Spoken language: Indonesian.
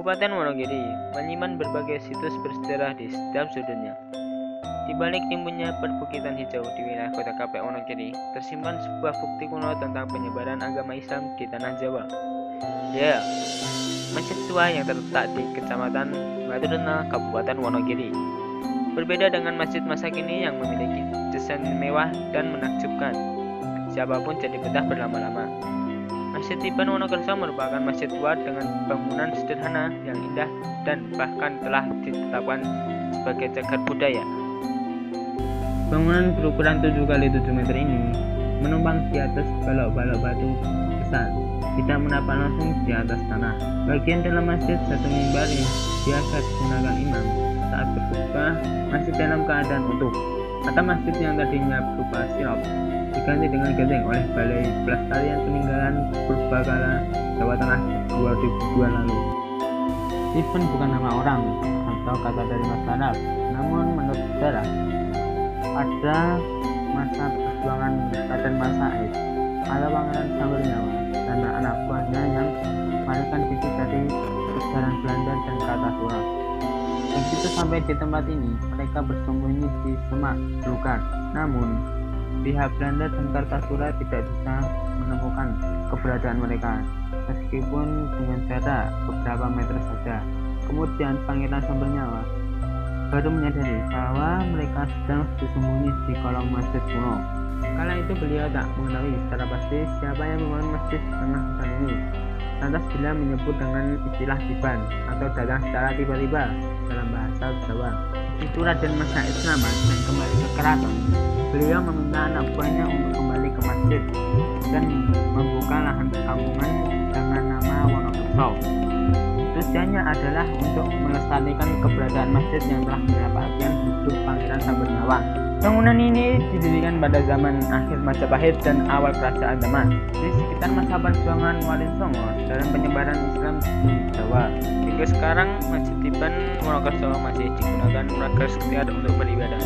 Kabupaten Wonogiri menyimpan berbagai situs bersejarah di setiap sudutnya. Di balik timbunnya perbukitan hijau di wilayah kota Kapek Wonogiri, tersimpan sebuah bukti kuno tentang penyebaran agama Islam di tanah Jawa. Ya, masjid tua yang terletak di Kecamatan Baturena, Kabupaten Wonogiri. Berbeda dengan masjid masa kini yang memiliki desain mewah dan menakjubkan, siapapun jadi betah berlama-lama. Masjid Tiban Wonokerso merupakan masjid tua dengan bangunan sederhana yang indah dan bahkan telah ditetapkan sebagai cagar budaya. Bangunan berukuran 7x7 meter ini menumpang di atas balok-balok batu besar, tidak menapak langsung di atas tanah. Bagian dalam masjid satu mimbar yang biasa digunakan imam saat berkhutbah masih dalam keadaan utuh. Atap masjid yang tadinya berupa silop diganti dengan genteng oleh Balai Pelestarian Peninggalan Purbakala Jawa Tengah 2002 lalu. Tiban bukan nama orang atau kata dari masyarakat, namun menurut sejarah pada masa perjuangan Raden Mas Said atau Pangeran Sambernyawa dan anak buahnya yang melarikan diri dari kejaran Belanda dan Kartasura. Begitu sampai di tempat ini, mereka bersembunyi di semak belukar. Namun, pihak Belanda dan Kartasura tidak bisa menemukan keberadaan mereka, meskipun dengan jarak beberapa meter saja. Kemudian Pangeran Sambernyawa baru menyadari bahwa mereka sedang bersembunyi di kolong masjid kuno. Kala itu beliau tak mengetahui secara pasti siapa yang membangun masjid tengah hutan ini. Lantas beliau menyebut dengan istilah tiban atau datang secara tiba-tiba dalam bahasa Jawa. Itu Raden Mas Said selamat dan kembali ke keraton. Beliau meminta anak buahnya untuk kembali ke masjid dan membuka lahan perkampungan dengan nama Wonokerso. Tujuannya adalah untuk melestarikan keberadaan masjid yang telah menyelamatkan hidup Pangeran Sambernyawa. Bangunan ini didirikan pada zaman akhir Majapahit dan awal Kerajaan Demak di sekitar masa perjuangan Wali Songo dalam penyebaran Islam di Jawa. Hingga sekarang Masjid Tiban Wonokerso masih digunakan warga sekitar untuk beribadah.